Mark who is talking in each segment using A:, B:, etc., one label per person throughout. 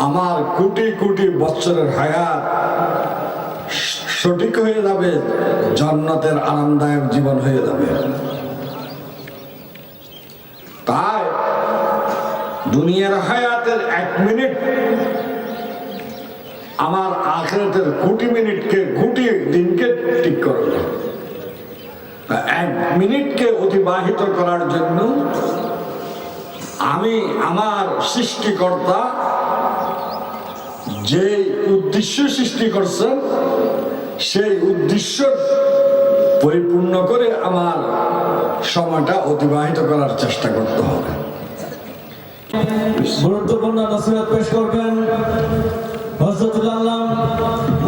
A: আমার কোটি কোটি বছরের হায়াত সঠিক হয়ে যাবে, জান্নাতের আরামদায়ক জীবন হয়ে যাবে। তাই দুনিয়ার হায়াতের 1 মিনিট আমার আখিরাতের কোটি মিনিটকে, কোটি দিনকে ঠিক করবে। 1 মিনিটকে অতিবাহিত করার জন্য আমি আমার সৃষ্টিকর্তা যে উদ্দেশ্য সৃষ্টি করছেন সেই উদ্দেশ্য পরিপূর্ণ করে আমার সময়টা অতিবাহিত করার চেষ্টা করতে হবে।
B: গুরুত্বপূর্ণ নসিহত পেশ করবেন হযরতুল আল্লাম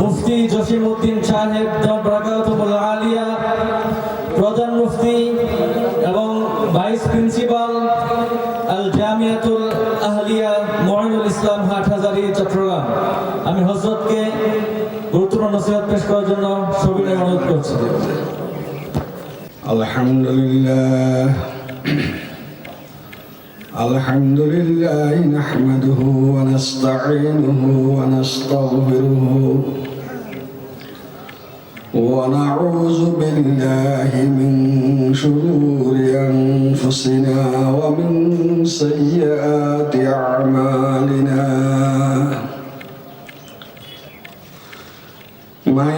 B: মুফতি জসিমউদ্দিন সাহেব বরকাতুল আলিয়া, প্রধান মুফতি এবং ভাইস প্রিন্সিপাল আল জামিয়াতুল আহলিয়া মুঈনুল ইসলাম হাটহাজারী, চট্টগ্রাম। আমি হযরতকে গুরুত্বপূর্ণ নসিহত পেশ করার জন্য সবিনয় অনুরোধ করছি।
A: আলহামদুলিল্লাহ আলহামদুলিল্লাহ নাহমাদুহু ওয়া নাস্তাঈনুহু ওয়া নাস্তাগফিরুহু ওয়া নাউযু বিল্লাহি মিন শুরুরি আনফুসিনা ওয়া মিন সাইয়্যাতি আ'মালিনা। من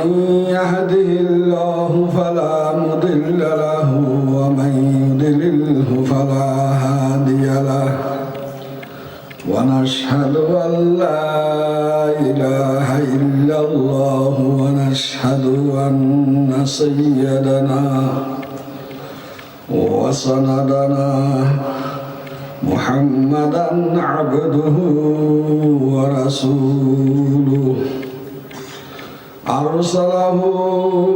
A: يهده الله فلا مضل له ومن يضلله فلا هادي له ونشهد أن لا إله إلا الله ونشهد أن سيدنا وسندنا محمدا عبده ورسوله أرسله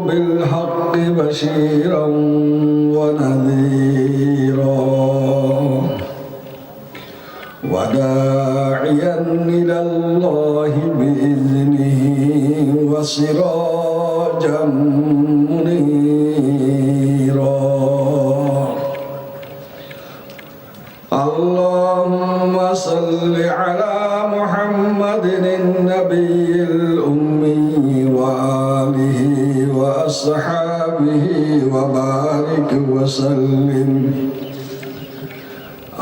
A: بالحق بشيرا ونذيرا وداعيا إلى الله بإذنه وسراجا منيرا. اللهم صل على محمد النبي الأمي وآله وأصحابه وبارك وسلم.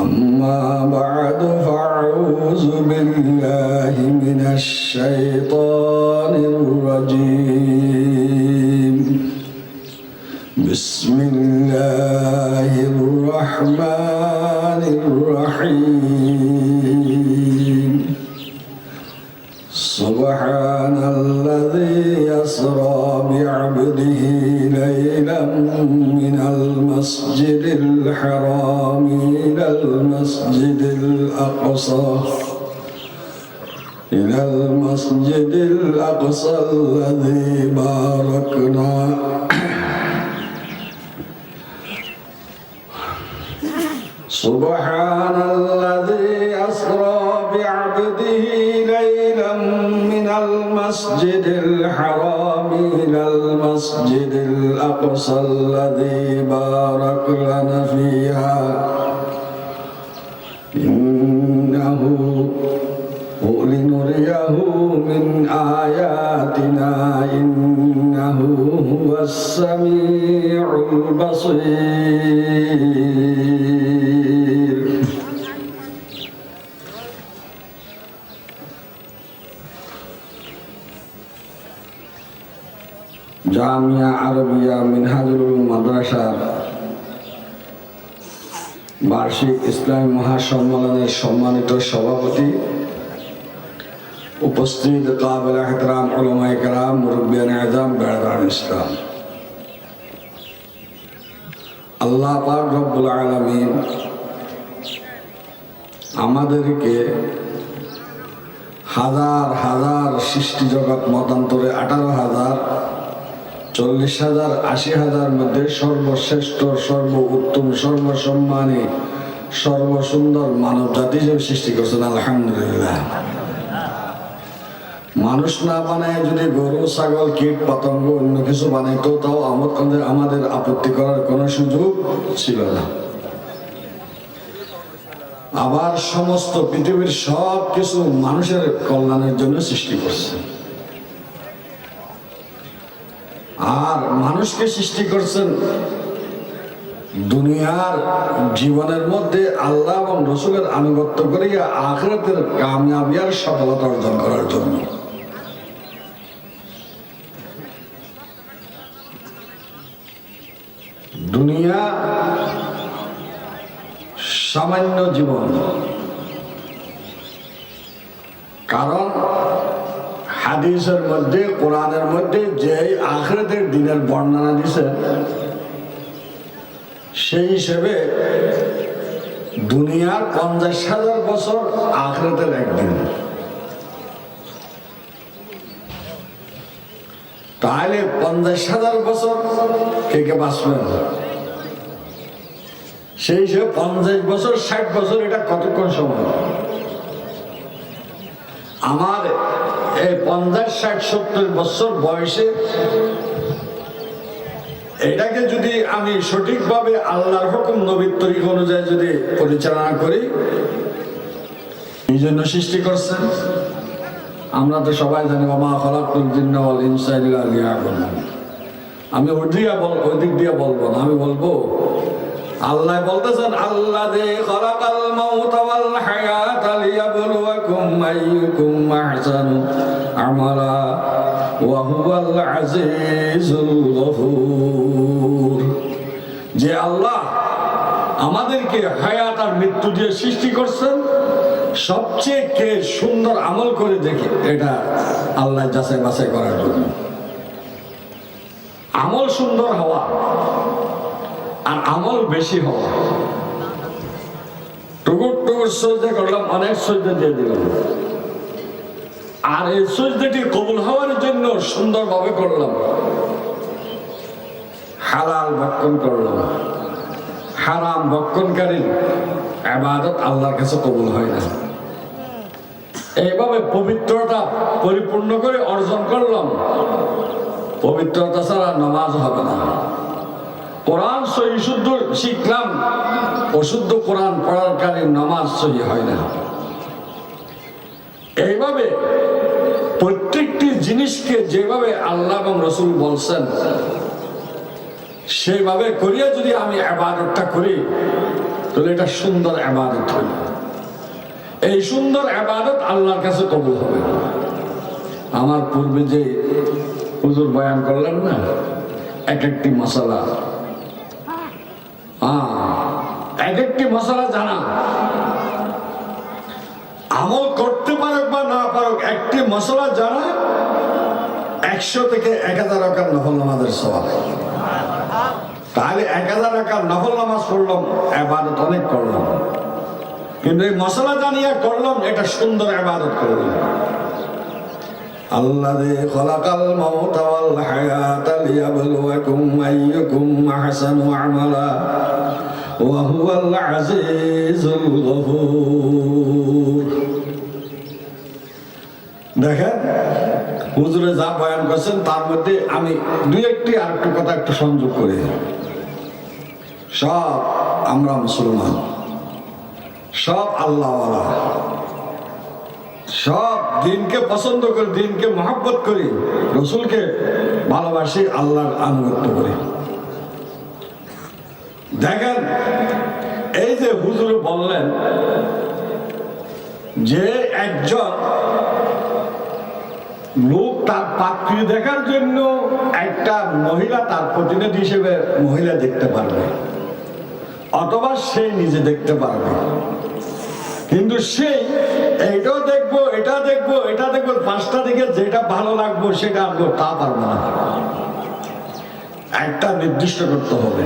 A: أما بعد فأعوذ بالله من الشيطان الرجيم. بسم الله الرحمن الرحيم. سبحان الذي يسرى بعبده ليلا من المسجد الحرام إلى المسجد الأقصى الذي باركنا سبحان الذي أسرى بعبده ليلا من المسجد الحرام إلى المسجد الأقصى الذي باركنا فيها إنه لنريه من آياتنا إنه هو السميع البصير. জামিয়া আরবিয়া মিনহাজুল মাদ্রাসার বার্ষিক ইসলামী মহাসম্মেলনের সম্মানিত সভাপতি, উপস্থিত কাবিল এহতরাম উলামায়ে কেরাম, মুরব্বিয়ান আযম, বেরাদারান ইসলাম, আল্লাহ পাক রব্বুল আলামিন আমাদেরকে হাজার হাজার সৃষ্টি জগৎ মতান্তরে 18,000, 40,000, 80,000 মধ্যে সর্বশ্রেষ্ঠ, সর্বোত্তম, সর্বসম্মানী, সর্বসুন্দর মানব জাতি হিসেবে সৃষ্টি করছেন। আলহামদুলিল্লাহ। মানুষ না বানায় যদি গরু, ছাগল, কীট পতঙ্গ অন্য কিছু বানাইতো তাও আমাদের আপত্তি করার কোনো সুযোগ ছিল না। আবার সমস্ত পৃথিবীর সব কিছু মানুষের কল্যাণের জন্য সৃষ্টি করছে। আর মানুষকে সৃষ্টি করছেন দুনিয়ার জীবনের মধ্যে আল্লাহ এবং রসুলের আনুগত্য করিয়া আখিরাতের কামিয়াবি আর সফলতা অর্জন করার জন্য। দুনিয়া সামান্য জীবন, কারণ হাদিসের মধ্যে কোরআনের মধ্যে যে আখিরাতের দিনের বর্ণনা দিছে সেই হিসেবে দুনিয়ার 50,000 বছর আখিরাতের একদিন। তাহলে 50,000 বছর কে কে বাঁচবেন? সেই হিসেবে 50 বছর 60 বছর এটা কতক্ষণ সময়? আমার এই 50, 60, 70 বছর বয়সে এটাকে যদি আমি সঠিকভাবে আল্লাহর হুকুম নবীর তরিকা অনুযায়ী যদি পরিচালনা করি, এই জন্য সৃষ্টি করছেন। আমরা তো সবাই জানি ওমা খালাকুল জিন্না ওয়াল ইনসা ইল্লা লিয়াবুদুন। আমি ওই দিক দিয়ে বলবো না, আমি বলবো আল্লাহ বলতেছেন আল্লাযী খালাকাল মাউতা ওয়াল হায়াতা লিয়াবলুয়াকুম আইয়ুকুম আহসানু আমালা ওয়া হুয়াল আজিজুল গফুর। যে আল্লাহ আমাদেরকে হায়াত আর মৃত্যু দিয়ে সৃষ্টি করছেন, সবচেয়ে কে সুন্দর আমল করে দেখে এটা আল্লাহ যাচাই বাছাই করার জন্য। আমল সুন্দর হওয়া আর আমল বেশি হওয়া। টুকুর টুকুর সজদা করলাম, অনেক সজদা দিয়ে দিলাম, আর এই সজদাটি কবুল হওয়ার জন্য সুন্দরভাবে করলাম, হালাল ভক্ষণ করলাম। হারাম ভক্ষণকারীর ইবাদত আল্লাহর কাছে কবুল হয় না। এইভাবে পবিত্রতা পরিপূর্ণ করে অর্জন করলাম, পবিত্রতা ছাড়া নামাজ হবে না। কোরআন সহি শুদ্ধ শিখলাম, অশুদ্ধ কোরআন পড়ার কারণে নামাজ সহি হয় না। এইভাবে প্রত্যেকটি জিনিসকে যেভাবে আল্লাহ এবং রসুল বলছেন সেইভাবে করিয়া যদি আমি ইবাদতটা করি, তাহলে এটা সুন্দর ইবাদত হইল। এই সুন্দর ইবাদত আল্লাহর কাছে কবুল হবে। আমার পূর্বে যে হুজুর বয়ান করলেন না, এক একটি মশলা, এক একটি মশলা জানা, আমল করতে পারুক বা না পারুক, একটি মশলা জানা 100 থেকে 1000 রাকাত নফল নামাজের সওয়াব। তাহলে 1000 রাকাত নফল নামাজ পড়লাম, ইবাদত অনেক করলাম, কিন্তু এই মশলা জানিয়া করলাম, এটা সুন্দর ইবাদত করলাম। আল্লাযী খালাকাল মাউতা ওয়াল হায়াতা লিয়াবলুয়াকুম আইয়ুকুম আহসানু আমালা ওয়া হুয়াল আজিজুল গফুর। দেখেন হুজুরে যা বয়ান করছেন তার মধ্যে আমি দুই একটি আরেকটু কথা একটু সংযোগ করি। সব আমরা মুসলমান, সব আল্লাহওয়ালা, সব দিনকে পছন্দ করি, দিনকে মহব্বত করি, রসুলকে ভালোবাসি, আল্লাহর আনুগত্য করি। দেখেন এই যে হুজুর বললেন যে একজন লোক তার পাত্রী দেখার জন্য একটা মহিলা তার প্রতিনিধি হিসেবে মহিলা দেখতে পারবে, অথবা সে নিজে দেখতে পারবে, কিন্তু সেই এইটাও দেখবো, এটা দেখবো, এটা দেখবো, 5টা দিকে যেটা ভালো লাগবো সেটা আনবো, তা পারবো না। একটা নির্দিষ্ট করতে হবে,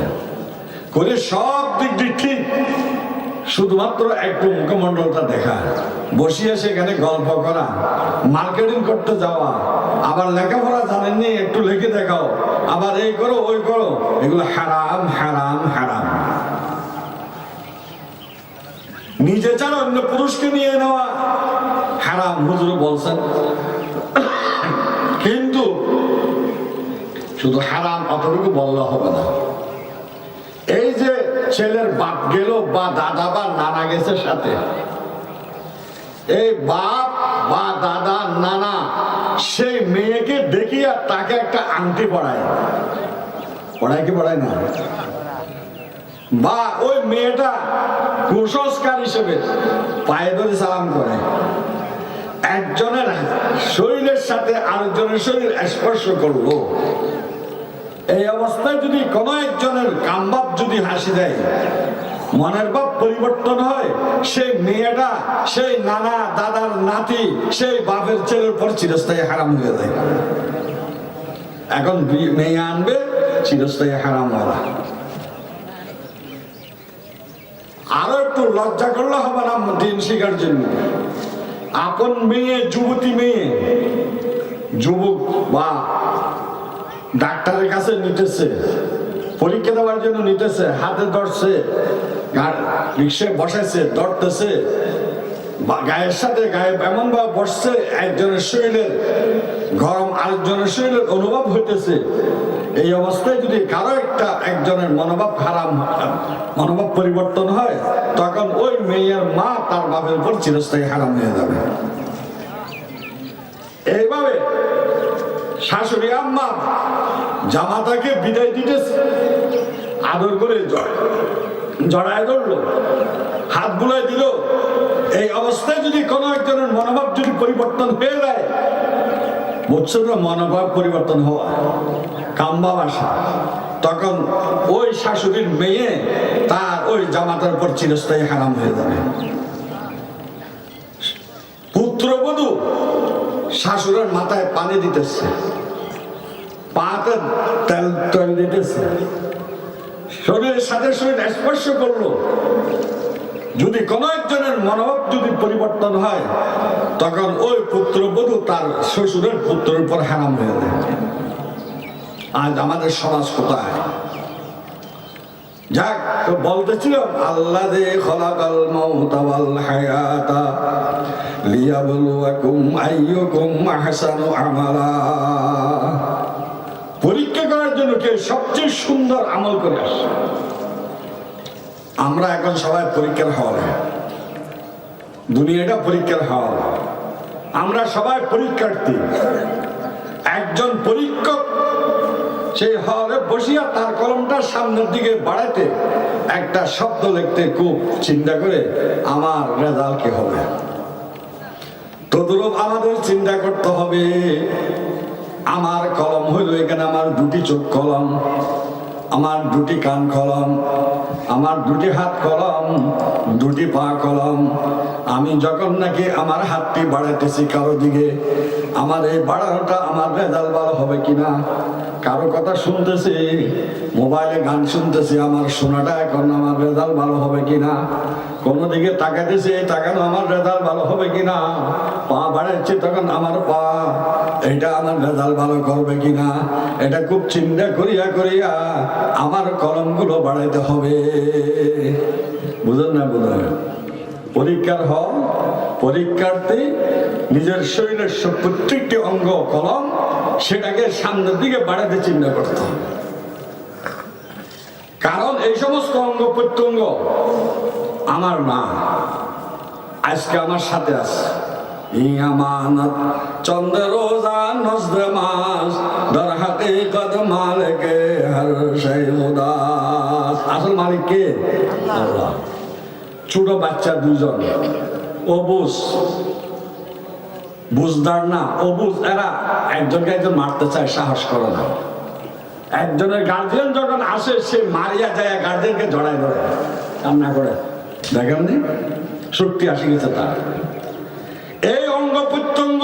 A: করে সব দিক দিয়ে ঠিক, শুধুমাত্র একটু মুখমণ্ডলটা দেখা, বসিয়ে সেখানে গল্প করা, মার্কেটিং করতে যাওয়া, আবার লেখাপড়া জানেননি একটু লিখে দেখাও, আবার এই করো ওই করো, এগুলো হারাম হারাম হারাম। নিজে ছাড়া অন্য পুরুষকে নিয়ে নেওয়া হারাম, হুজুর বলছেন। কিন্তু শুধু হারাম অতটুকু বললে হবে না। এই যে ছেলের বাপ গেল বা দাদা বা নানা গেছে সাথে, এই বাপ বা দাদা নানা সেই মেয়েকে দেখিয়া তাকে একটা আংটি পড়ায়, পড়ায় কি পড়ায় না, বা ওই মেয়েটা কুসংস্কার হিসেবে পায়ে ধরে সালাম করে। একজনের শরীরের সাথে আরেকজনের শরীর স্পর্শ করলো, এই অবস্থায় যদি কোনো একজনের কামবাপ যদি হাসি দেয়, মনের ভাব পরিবর্তন হয়, সেই মেয়েটা সেই নানা দাদার নাতি সেই বাপের ছেলের উপর চিরস্থায়ী হারাম হয়ে যায়। এখন মেয়ে আনবে চিরস্থায়ী হারাম হওয়া। আরো একটু লজ্জা করলে হবে না দিন শিখার জন্য। আপন মেয়ে, যুবতী মেয়ে, যুবক বা ডাক্তারের কাছে নিতেছে, পরীক্ষা দেওয়ার জন্য নিতেছে, হাতে ধরছে, রিক্সায় বসাইছে, ধরতেছে, গায়ের সাথে গায়ে এমন ভাবে বসছে, একজনের শরীরের গরম আরেকজনের শরীরের অনুভব হইতেছে। এই অবস্থায় যদি কারো একজনের মনোভাব খারাপ, মনোভাব পরিবর্তন হয়, তখন ওই মেয়ের মা তার বাপের উপর চিরস্থায়ী হারাম হয়ে যাবে। এইভাবে শাশুড়ি আম্মা জামাতাকে বিদায় দিতেছে, আদর করে জড়ায় ধরলো, হাত বুলাই দিল। এই অবস্থায় যদি কোনো একজনের মনোভাব যদি পরিবর্তন হয়ে যায়, বুঝছো তো, মনোভাব পরিবর্তন হওয়া, কামভাব আসা, তখন ওই শাশুড়ির মেয়ে তার ওই জামাতার উপর চিরস্থায়ী হারাম হয়ে যাবে। পুত্রবধূ শাশুড়ের মাথায় পানি দিতেছে, পাতে তেল দিতেছে, শরীরের সাথে শরীর স্পর্শ করলো, যদি কোনো একজনের মনোভাব যদি পরিবর্তন হয়, তখন ওই পুত্রবধূ তার শ্বশুরের পুত্রের উপর হারাম হয়ে যায়। আজ আমাদের সমাজ কোথায়? যাক, বলতেছিলাম, আল্লাহ দে খলাকাল মাউতা ওয়াল হায়াতা লিয়াবলুয়াকুম আইয়ুকুম আহসানু আমালা। পরীক্ষা করার জন্য কে সবচেয়ে সুন্দর আমল করে আসে। আমরা এখন সবাই পরীক্ষার হলে, দুনিয়াটা পরীক্ষার হল, আমরা সবাই পরীক্ষার্থী। একজন পরীক্ষক সেই হলে বসিয়া তার কলমটা সামনের দিকে বাড়াইতে, একটা শব্দ লিখতে খুব চিন্তা করে আমার রেজাল্ট কি হবে। তদ্রূপ আমাদের চিন্তা করতে হবে, আমার কলম হইল এখানে আমার দুটি চোখ কলম, আমার দুটি কান কলম, আমার দুটি হাত কলম, দুটি পা কলম। আমি যখন নাকি আমার হাতটি বাড়াইতেছি কারো দিকে, আমার এই বাড়ানোটা আমার রেজাল্ট ভালো হবে কিনা, কারো কথা শুনতেছি, মোবাইলে গান শুনতেছি, আমার শোনাটা এখন আমার রেজাল্ট ভালো হবে কিনা, কোনো দিকে তাকাইতেছি, তাকানো আমার রেজাল্ট ভালো হবে কিনা, পা বাড়াচ্ছি তখন আমার পা, এটা আমার রেজাল্ট ভালো করবে কিনা, এটা খুব চিন্তা করিয়া করিয়া আমার কলমগুলো বাড়াইতে হবে। বুঝেন না? বুঝেন? পরীক্ষার হল, পরীক্ষার্থী নিজের শরীরের প্রত্যেকটি অঙ্গ কলম, সেটাকে সামনের দিকে বাড়াতে চিন্তা করতে হবে। কারণ এই সমস্ত অঙ্গ প্রত্যঙ্গ আমার না, আজকে আমার সাথে আছে। আমানত চন্দ্র রোজা নজরে মাস দর হাকিকত মালিকে হর শাই মুদাস। আসল মালিক কে? আল্লাহ। ছোট বাচ্চা দুজন, অবুঝ, বুঝদার না, অবুঝ, এরা একজনকে একজন মারতে চায়, সাহস করে না। একজনের গার্জিয়ান যখন আসে, সে মারিয়া যায় গার্জিয়ানকে জড়ায় ধরে, কান্না করে। দেখেননি? শক্তি আসে গেছে তার। এই অঙ্গ প্রত্যঙ্গ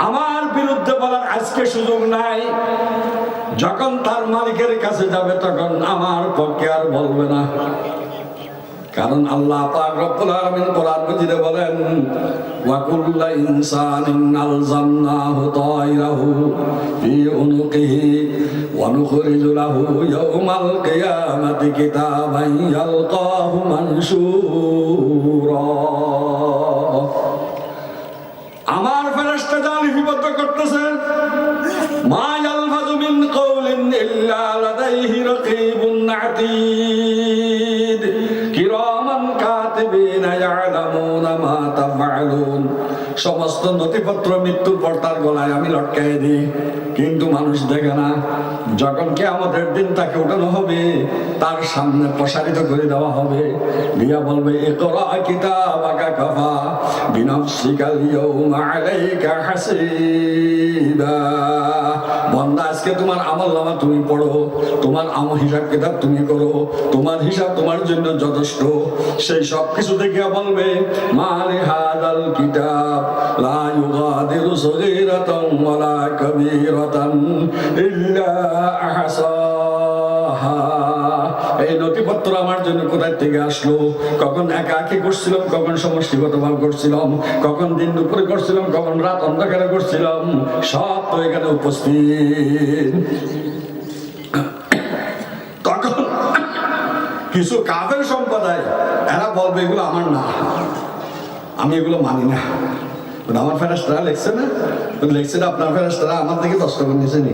A: আমার বিরুদ্ধে বলার আজকে সুযোগ নাই। যখন তার মালিকের কাছে যাবে, তখন আমার পক্ষে আর বলবে না। কারণ আল্লাহ পাক রব্বুল আলামিন কোরআন মাজিদে বলেন, ওয়া কুল্লু ইনসানিন আলজামনাহু তায়রাহু ফি উনুকিহি ওয়া নুখরিজু লাহু ইয়াওমাল কিয়ামাতি কিতাবান ইয়ালকাহু মানশুরা। আমার ফেরেশতা যা লিপিবদ্ধ করতেছেন, মা ইয়ালফাযু মিন কাওলিন ইল্লা লাদাইহি রাকীবুন আতীদ কিরামান কাতিবিনা ইয়ালামুনা মা তাফআলুন। সমস্ত নথিপত্র মৃত্যুর পর তার গলায় আমি লটকাই দিই, কিন্তু মানুষ দেখে না। যখন কিয়ামতের দিন তাকে উঠানো হবে, তার সামনে প্রসারিত করে দেওয়া হবে, দিয়া বলবে ইকরা কিতাবাকা কাফা বিনাফসিকাল ইয়াউমা আলাইকা হাসিবা। বান্দা, আজকে তোমার আমলনামা তুমি পড়ো, তোমার আমল হিসাব কিতাব তুমি করো, তোমার হিসাব তোমার জন্য যথেষ্ট। সেই সব কিছু দেখে বলবে মালি হাদাল কিতাব লা ইউগাদিরু সগীরাতান ওয়ালা কাবীরাতান ইল্লা আহসাহা। এই নথিপত্র আমার জন্য কোথায় থেকে আসলো? কখন একাকী করছিলাম, কখন সমষ্টিগতভাবে করছিলাম, কখন দিন দুপুরে করছিলাম, কখন রাত অন্ধকারে করছিলাম, সব তো এখানে উপস্থিত। তখন কিছু কাফের সম্প্রদায় এরা বলবে এগুলো আমার না, আমি এগুলো মানি না। আমার ফেরেশতারা লিখছে না, লিখছে না আপনার ফেরেশতারা আমার থেকে কষ্ট করে নিয়েছে নি,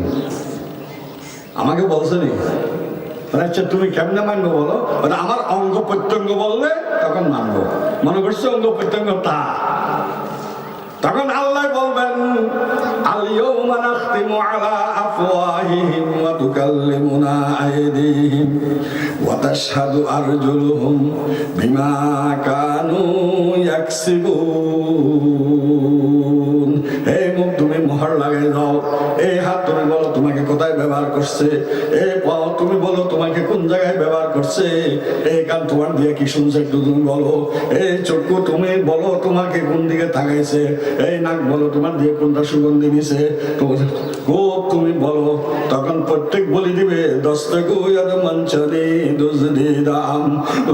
A: আমাকে বলছে নি। আচ্ছা তুমি কেমনে মানবো বলো? আমার অঙ্গ প্রত্যঙ্গ বললে তখন মানবো। মনে করছো অঙ্গ প্রত্যঙ্গ তা? তখন আল্লাহ বলবেন আল-ইয়াওমা নাখতিমু আলা আফওয়াহিহিম ওয়া তুকাল্লিমুনা আইদিহিম ওয়া তাশহাদু আরজুলুহুম বিমা কানু ইয়াকসিবুন। এই মুখ তুমি মোহর লাগাই দাও, এই হাত তুমি বলো তোমাকে কোথায় ব্যবহার করছে, এই পাও তুমি বলো তোমাকে কোন জায়গায় ব্যবহার করছে, এই কান তোমার দিয়ে কি শুনছে একটু তুমি বলো, এই চক্ষু তুমি বলো তোমাকে কোন দিকে তাকাইছে, এই নাক বলো তোমার দিয়ে কোনটা সুগন্ধি নিছে, কোপ তুমি বলো। তখন প্রত্যেক বলি দিবে দস্তে গুয়াদ মঞ্চনি দুজদিদাম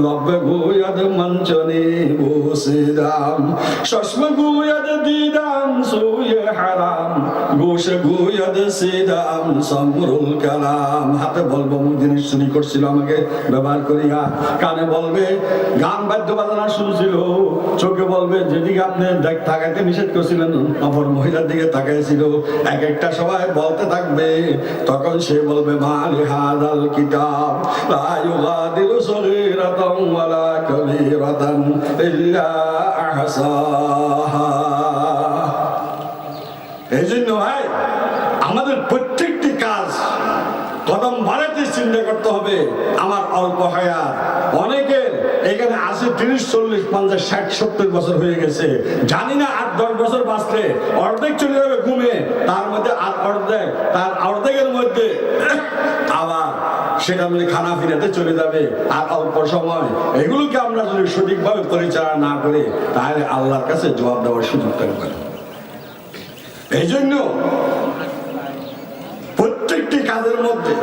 A: লব্বে গুয়াদ মঞ্চনি বুসিদাম শসমে গুয়াদ দিদাম সুয়ে হারাম গোশে গুয়াদ সিদাম সমরুল কালাম। হাতে বলবো মুখ জিনিস চুরি করছিল আমাকে ব্যবহার করিয়া, কানে বলবে গান বাদ্য বাজনা শুনছিল, চোখে বলবে যেদিকে আপনি দেখ তাকাইতে নিষেধ করছিলেন অপর মহিলার দিকে তাকাইছিল। এক একটা সবাই বলতে থাকবে, তখন সে বলবে মালি হাদাল কিতাব লা ইউগাদিরু সগীরাতান ওয়ালা কাবীরাতান ইল্লা আহসাহা। এই জন্য ভাই আমাদের প্রত্যেকটি কাজ কদম বাড়াতে চিন্তা করতে হবে। আমার অল্প হায়াত, অনেকের এখানে 80, 30, 40, 50, 60, 70 বছর হয়ে গেছে, জানি না 8-10 বছর বাঁচলে অর্ধেক চলে যাবে ঘুমে, তার মধ্যে আর অর্ধেক, তার অর্ধেকের মধ্যে আবার সেটা মিলে খানা ফিরাতে চলে যাবে। আর অল্প সময় এগুলোকে আমরা যদি সঠিকভাবে পরিচালনা না করে, তাহলে আল্লাহর কাছে জবাব দেওয়ার সুযোগ থাকবে। এই জন্য প্রত্যেকটি কাজের মধ্যে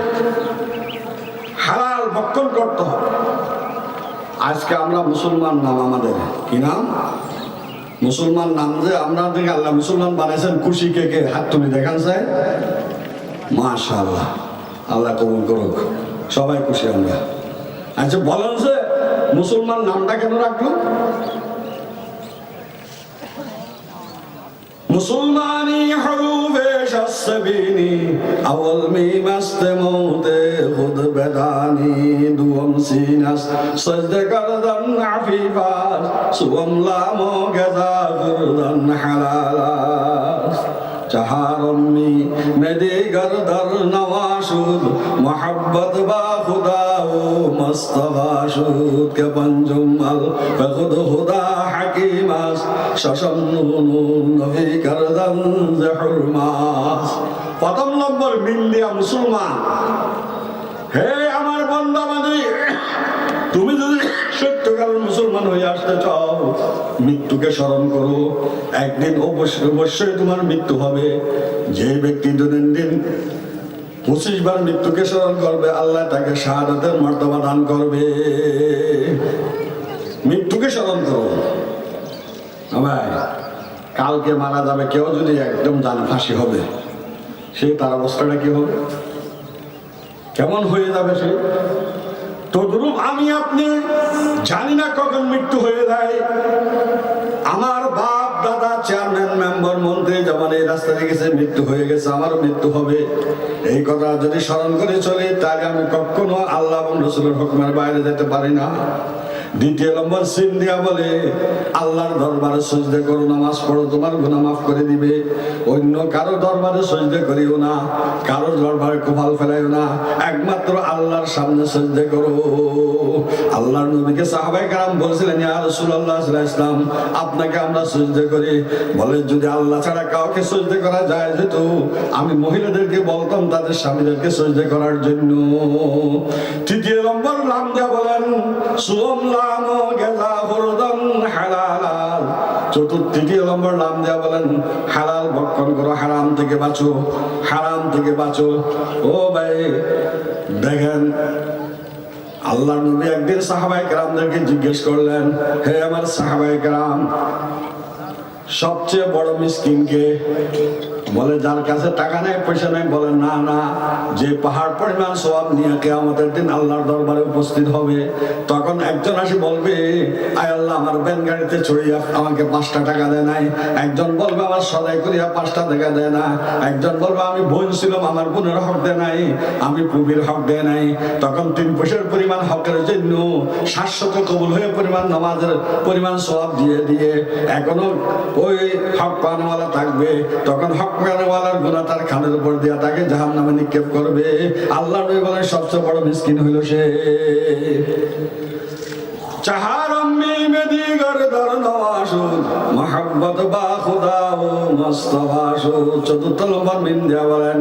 A: হালাল ভক্ষণ করতে হবে। আজকে আমরা মুসলমান নাম, আমাদের কি নাম? মুসলমান নাম যে আমরা দেখে আল্লাহ মুসলমান বানাইছেন, খুশি কে কে হাত তুলে দেখান চাই? মাশাআল্লাহ, আল্লাহ কবুল করুক, সবাই খুশি আমরা। আচ্ছা বলেন যে মুসলমান নামটা কেন রাখলো? মুসলমানি হরুফে শাসবিনি আওয়াল মিম আস্তে মৌতে খুদ বেদানি দুম সিনাস সজদে করদান আফিফাস সুম লামো গজা গুরদান হালালাস চাহারম্মি মেদি গরদর নওয়াশুদ মোহাব্বত বা খুদা ও মস্তবাশুদ কে পঞ্জুম আল খুদ খুদা হাকিমাস শশম নুন নবী করদান জহুরমাস। প্রথম নম্বর মিম দিয়া মুসলমান। হে আমার বান্দা বান্দি, তুমি যদি সত্যকার মুসলমান হয়ে আসতে চাও, মৃত্যুকে স্মরণ করো। একদিন অবশ্যই তোমার মৃত্যু হবে। যে ব্যক্তি দৈনন্দিন 25 বার মৃত্যুকে স্মরণ করবে, আল্লাহ তাকে শাহাদাতের মর্তবা দান করবে। মৃত্যুকে স্মরণ করো ভাই। কালকে মারা যাবে, কেউ যদি একদম জানে ফাঁসি হবে, সে তার অবস্থাটা কি হবে, কেমন হয়ে যাবে সে? তদ্রূপ আমি আপনি জানি না কখন মৃত্যু হয়ে যায়। আমার বাপ দাদা চেয়ারম্যান, মেম্বার, মধ্যে যেমন এই রাস্তা দিয়ে গেছে, মৃত্যু হয়ে গেছে, আমারও মৃত্যু হবে। এই কথা যদি স্মরণ করে চলে, তাহলে আমি কখনো আল্লাহ এবং রসুলের হুকুমের বাইরে যেতে পারি না। দ্বিতীয় নম্বর সিন দিয়া বলে, আল্লাহর দরবারে সজদে করো, নামাজ পড়ো, তোমার গুনাহ মাফ করে দিবে। অন্য কারো দরবারে সজদে করিও না, কারো দরবারে কোফাল ফেলাইও না, একমাত্র আল্লাহর সামনে সজদে করো। আল্লাহর নবীকে সাহাবায়ে কেরাম বলছিলেন, ইয়া রাসূলুল্লাহ সাল্লাল্লাহু আলাইহি ওয়াসাল্লাম, আপনাকে আমরা সজদে করি। বলে, যদি আল্লাহ ছাড়া কাউকে সজদে করা যায় যেত, আমি মহিলাদেরকে বলতাম তাদের স্বামীদেরকে সজদে করার জন্য। তৃতীয় নম্বর নাম দিয়া বলেন, তৃতীয় নম্বর নাম দেয়া বলেন, হালাল ভক্ষণ করো, হারাম থেকে বাঁচো, হারাম থেকে বাঁচো। ও ভাই দেখেন, আল্লাহ নবী একদিন সাহাবায়ে কেরামদেরকে জিজ্ঞেস করলেন, হে আমার সাহাবায়ে কেরাম, সবচেয়ে বড় মিসকিন কে? বলে, যার কাছে টাকা নেই, পয়সা নেই। বলে, না না, যে পাহাড় পরিমাণ সওয়াব নিয়ে কিয়ামতের দিন আল্লাহর দরবারে উপস্থিত হবে। তখন একজন আসি বলবে, আয় আল্লাহ, আমার ব্যান গাড়িতে চড়িয়া আমাকে 5টা টাকা দেয় নাই। একজন বলবে, আমার সদাই করিয়া 5টা টাকা দেয় না। একজন বলবে, আমি বোন ছিলাম, আমার বোনের হক দেয় নাই, আমি পুবির হক দেয় নাই। তখন 3 পয়সার পরিমাণ হকের জন্য 700 কবুল হয়ে পরিমাণ নামাজের পরিমাণ সওয়াব দিয়ে দিয়ে এখনো ওই হক পানওয়ালা থাকবে। তখন হক পানওয়ালার গুনাহ তার খানের উপর দিয়া তাকে জাহান্নামে নিক্ষেপ করবে। আল্লাহ নবী বলেন, সবচেয়ে বড় মিসকিন হইল সে। চাহার আম্মি মে দিগর দর নওয়াজুদ মোহাম্মদ বা খুদা ও মুস্তাফাশু। চতুর্থ নম্বর মিন দিয়া বলেন,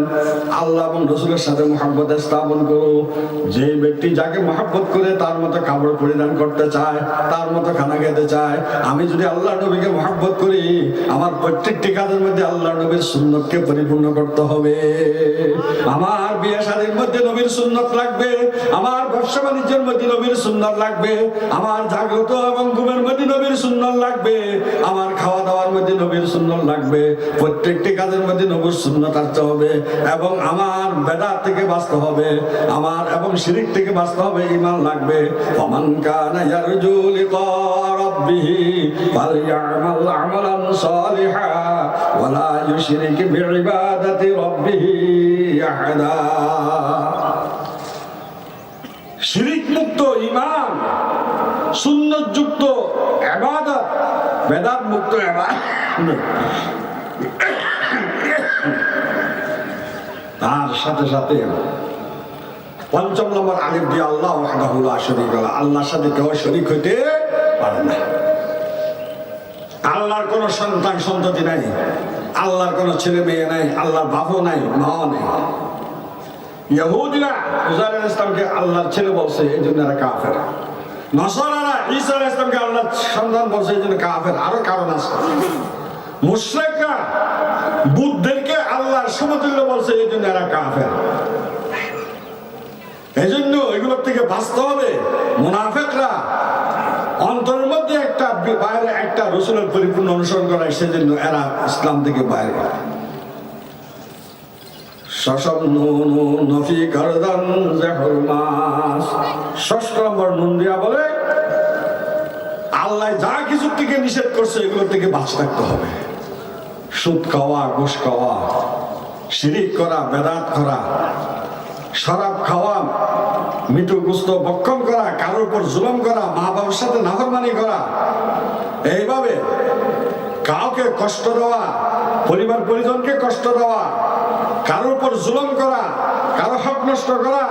A: আল্লাহ এবং রসুলের সাথে মহব্বত স্থাপন করো। যে ব্যক্তি যাকে মহব্বত করে তার মতো কাপড় পরিধান করতে চায়, তার মতো খানা খেতে চায়। আমি যদি আল্লাহ নবীকে মহব্বত করি, আমার প্রত্যেকটি কাজের মধ্যে আল্লাহ নবীর সুন্নতকে পরিপূর্ণ করতে হবে। আমার বিয়ে শাদীর মধ্যে নবীর সুন্নত লাগবে, আমার ব্যবসা বাণিজ্যের মধ্যে নবীর সুন্নত লাগবে, আমার জাগ্রত এবং ঘুমের মধ্যে নবীর সুন্নত লাগবে, আমার খাওয়া দাওয়ার মধ্যে নবীর সুন্নত লাগবে। প্রত্যেকটি কাজের মধ্যে নবীর সুন্নত আসতে হবে এবং আমার বেদাত থেকে বাঁচতে হবে, আমার এবং শিরিক থেকে বাঁচতে হবে। ঈমান লাগবে। ফামান কানা ইয়ারজু লিকা রাব্বিহি ফালইআমাল আমালান সালিহা ওয়া লা ইউশরিক বিইবাদাতি রাব্বিহি আহাদা। শিরিক মুক্ত ঈমান, সুন্নত যুক্ত ইবাদত, বেদাত মুক্ত ইবাদত। তার সাথে সাথে 5ম নম্বর আলিফ দিয়ে আল্লাহ ওয়াহদাহু লা শারীকা লাহু, আল্লাহর সাথে কেউ শরীক হইতে পারে না। আল্লাহর কোনো সন্তান সন্ততি নাই, আল্লাহর কোনো ছেলে মেয়ে নাই, আল্লাহর বাপও নাই, মাও নাই। ইহুদিরা উযাইর আলাইহিস সালামকে আল্লাহর ছেলে বলছে, এই জন্য এরা কাফের। নসারারা ঈসা আলাইহিস সালামকে আল্লাহর সন্তান বলছে, এই জন্য কাফের। আরো কারণ আছে। মুশরিকরা বুদ্ধদেরকে আল্লাহর সমতুল্য বলছে, এই জন্য এরা কাফের। এই জন্য এগুলোর থেকে বাঁচতে হবে। মুনাফিকরা অন্তরের মধ্যে একটা, বাইরে একটা, রাসূলের পরিপূর্ণ অনুসরণ করায়, সেজন্য এরা ইসলাম থেকে বাইরে। ষষ্ঠ নম্বর নুন দিয়া বলে, আল্লাহ যা কিছু থেকে নিষেধ করছে এগুলো থেকে বাঁচ থাকতে হবে। সুদ খাওয়া, ঘুষ খাওয়া, শিরিক করা, বেদাত করা, শরাব খাওয়া, মৃত গোস্ত ভক্ষণ করা, কারোর উপর জুলুম করা, মা বাবার সাথে নাফরমানি করা, এইভাবে কাউকে কষ্ট দেওয়া, পরিবার পরিজনকে কষ্ট দেওয়া, কারোর উপর জুলুম করা, কারো হক নষ্ট করা,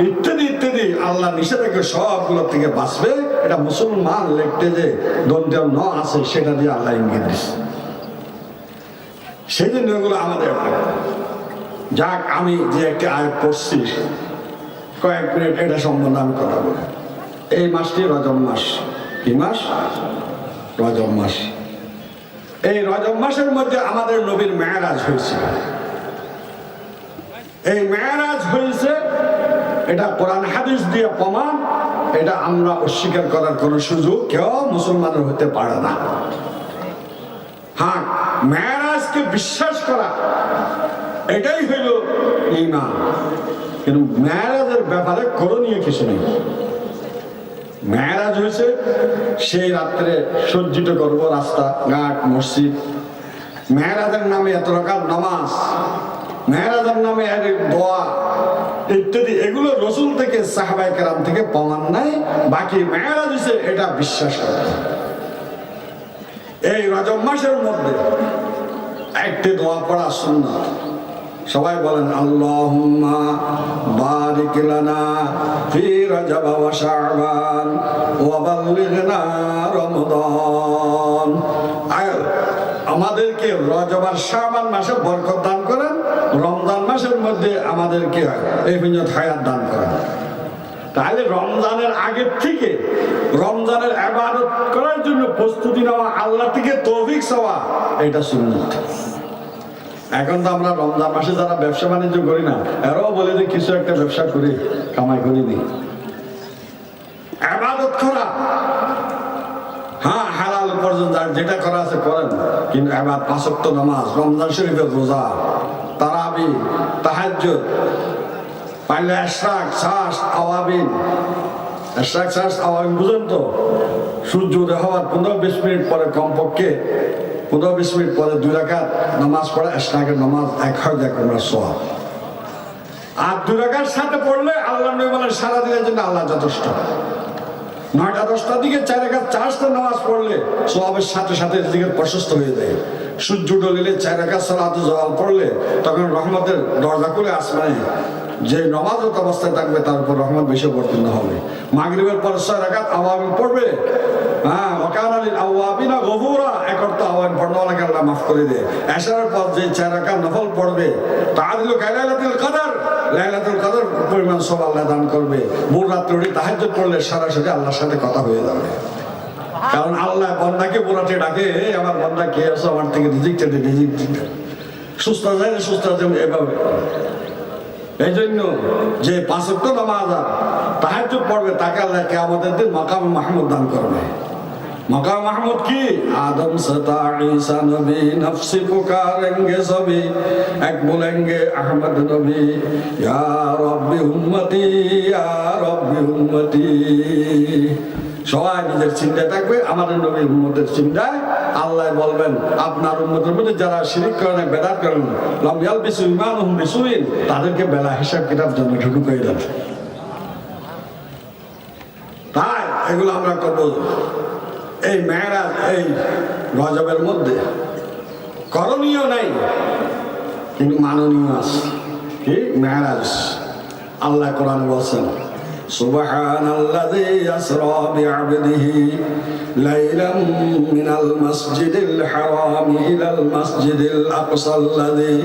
A: ইত্যাদি ইত্যাদি আল্লাহ নিষেধাজ্ঞা সবগুলো থেকে বাঁচবে। এটা মুসলমান লিখতে যে দন্তের ন আছে, সেটা দিয়ে আল্লাহ ইঙ্গিত দিচ্ছে। সেই জন্য এগুলো আমাদের। যাক, আমি যে একটা আয়াত পড়ছি, কয়েক মিনিট এটা সম্বন্ধে আমি কথা বলি। এই মাসটি রজব মাস। কি মাস? রজব মাস। এই রজব মাসের মধ্যে আমাদের নবীর মেরাজ হয়েছে। এই মেরাজ হয়েছে, এটা কোরআন হাদিস দিয়ে প্রমাণ। এটা আমরা অস্বীকার করার কোনো সুযোগ কেউ মুসলমানের হতে পারে না। হ্যাঁ, মেরাজকে বিশ্বাস করা, এটাই হইল ঈমান। কিন্তু মেরাজের ব্যাপারে করণীয় কিছু নেই। মেরাজ হয়েছে সেই রাত্রে সজ্জিত করব রাস্তা ঘাট, মসজিদ, মেহরাজের নামে এত রকম নামাজ, মেহরাজের নামে দোয়া ইত্যাদি, এগুলো রসুল থেকে সাহাবায়ে কেরাম থেকে প্রমাণ নাই। বাকি মেহরাজ হইছে এটা বিশ্বাস করে। এই রজব মাসের মধ্যে একটি দোয়া পড়া সুন্নাত। সবাই বলেন আল্লাহুম্মা বারিক লানা ফি রজব ওয়া শাবান ওয়া বাল্লিগনা রমাদান। আমাদেরকে রজব আর শাবান মাসে বরকত দান করেন, রমজান মাসের মধ্যে আমাদেরকে এই বিনিয়ত হায়াত দান করেন। তাহলে রমজানের আগের থেকে রমজানের ইবাদত করার জন্য প্রস্তুতি নেওয়া, আল্লাহ থেকে তৌফিক চাওয়া, এটা সুন্নাত। এখন তো আমরা রমজান মাসে যারা ব্যবসা বাণিজ্য করি না, এরাও বলে যে কিছু একটা ব্যবসা করি, কামাই করিনি। ইবাদত করা, হ্যাঁ হালাল উপার্জন যার যেটা করা আছে করেন, কিন্তু এবার 5 ওয়াক্ত নামাজ, রমজান শরীফের রোজা, তারাবি, তাহাজ্জুদ, পাইলে ইশরাক, শাস, আওয়াবিন। ইশরাক, শাস, আওয়াবিন বুঝেন তো? সূর্য উদয় হওয়ার 15-20 মিনিট পরে, কমপক্ষে 15-20 মিনিট পরে 2 রাকাত নামাজ পড়া ইশরাকের নামাজ 1000 আমরা সওয়াব। আর 2 রাকাত সাথে পড়লে আল্লাহ নবী বলেন সারা দিনের জন্য আল্লাহ যথেষ্ট। 9টা-10টার দিকে 4 রাকাত 4 নামাজ পড়লে সওয়াবের সাথে সাথে দিকে প্রশস্ত হয়ে যায়। সূর্য ডলিলে 4 রাকাত সালাতুল জওয়াল পড়লে তখন রহমতের দরজা খুলে আসমানে যে নামাজরত অবস্থায় থাকবে তার উপর রহমত বেশি অবতীর্ণ হবে। মাগরিবের পর 6 রাকাত আওয়াবিন পড়বে, হ্যাঁ ওয়াকানা লিল আওয়াবিনা গফুরা, এক অর্থ আওয়াবিন পড়নেওয়ালাকে আল্লাহ মাফ করে দেয়। এশারের পর যে 4 রাকাত নফল পড়বে তাআদিলু কালাইলাতুল কদর, লাইলাতুল কদর পরিমাণ সব আল্লাহ দান করবে। ভোর রাত্রে তাহাজ্জুদ পড়লে সরাসরি আল্লাহর সাথে কথা হয়ে যাবে। কারণ আল্লাহ বান্দাকে বোরাতে ডাকে, আমার বান্দা কে আছো, আমার থেকে রিজিক চাইতে রিজিক দিতে, সুস্থ যায় সুস্থ যেমন এভাবে। এই জন্য যে 5 ওয়াক্ত নামাজ আর তাহাজ্জুদ পড়বে তাকে আল্লাহ কিয়ামতের দিন মাকাম মাহমুদ দান করবে। মাকাম মাহমুদ কি? आदम सता ईसा नबी नफ्सी पुकारेंगे सभी, एक बोलेंगे अहमद नबी या रब्बी उम्मती या रब्बी उम्मती। সবাই নিজের চিন্তায় থাকবে, আমাদের নবীর উম্মতের চিন্তায়। আল্লাহ বলবেন আপনার উম্মতের মধ্যে যারা শিরিক করেন, বেদাত করেন, লাম ইয়ালবিসু ঈমানুহুম বিসুইন, তাদেরকে বেলা হিসাব কিতাব জন্য ঢুকিয়ে দেন। তাই এগুলো আমরা করব। এই মেহরাজ এই রজবের মধ্যে করণীয় নাই, কিন্তু মাননীয় আছে। কি মেহরাজ? আল্লাহ কোরআনে বলছেন সুবহানাল্লাযী ইয়াসরা বিআবদিহি লাইলাম মিনাল মাসজিদিল হারাম ইলাল মাসজিদিল আকসাল্লাযী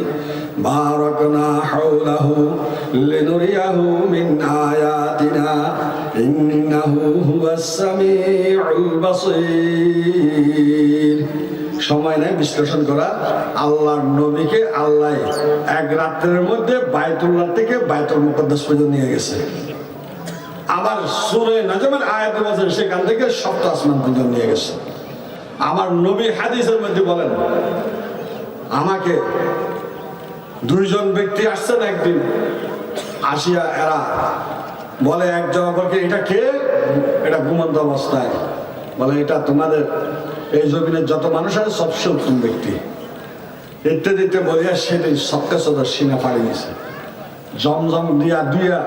A: বারাকনা হাওলাহু লিনুরিয়াহু মিন আয়াতিনা ইন্নাহু হুয়াস সামিউল বাসীর। সময় নেই বিশ্লেষণ করা। আল্লাহর নবীকে আল্লাহ এক রাত্রের মধ্যে বাইতুল্লাহ থেকে বাইতুল মুকদ্দাস পর্যন্ত নিয়ে গেছে। আবার সূরা নাজমের আয়াতে বলেন সেখান থেকে সপ্ত আসমান পর্যন্ত নিয়ে গেছে। আমার নবী হাদিসের মধ্যে বলেন আমাকে 2 জন ব্যক্তি আসছেন একদিন, আসিয়া এরা বলে একজন অপরকে, এটা কে? এটা ঘুমন্ত অবস্থায়। বলে এটা তোমাদের এই জমিনের যত মানুষ আছে সবচেয়ে উত্তম ব্যক্তি ইত্যাদিতে বলিয়া সেদিন সবকে সদর সিনা ফাড়ি দিয়েছে। জমজম দিয়া দিয়া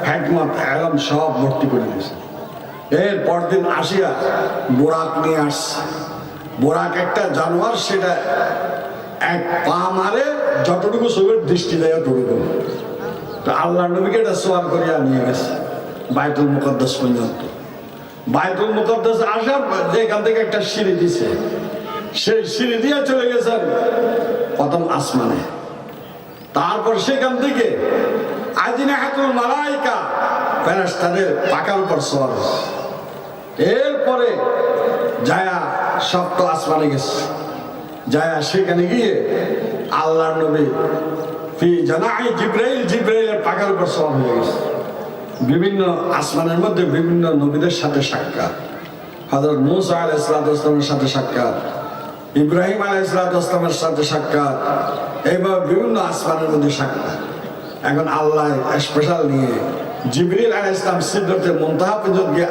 A: হিকমত এলম সব ভর্তি করে দিয়েছে। এর পরদিন আসিয়া বোরাক নিয়ে আসছে। বোরাক একটা জানোয়ার, সেটা এক পা মারে যতটুকু চোখের দৃষ্টি দেয় ততটুকু। তো আল্লাহ নবীকে এটা সোয়ার করিয়া নিয়ে গেছে বাইতুল মুকদ্দাস পর্যন্ত। বাইতুল মুকদ্দাস আসার যেখান থেকে একটা সিঁড়ি দিছে, সেই সিঁড়ি দিয়ে চলে গেছেন প্রথম আসমানে। তারপর সেখান থেকে আজনিহাতুল মালাইকা, ফেরেশতাদের পাখার উপর সওয়ার। এরপরে যায়া সপ্ত আসমানে গেছে। যায়া সেখানে গিয়ে আল্লাহর নবী ফি জানাই জিবরাইল, জিবরাইলের পাখার উপর সওয়ার হয়ে গেছে। বিভিন্ন আসমানের মধ্যে বিভিন্ন নবীদের সাথে সাক্ষাৎ, হযরত মূসা আলাইহিস সালামের সাথে সাক্ষাৎ, ইব্রাহিম আলাইহিস সালামের সাথে সাক্ষাৎ, এইভাবে বিভিন্ন আসমানের মধ্যে সাক্ষাৎ। এখন আল্লাহ স্পেশাল নিয়ে জিবরিল আলাইহিস সালাম সিদরাতুল মুনতাহা পর্যন্ত গিয়ে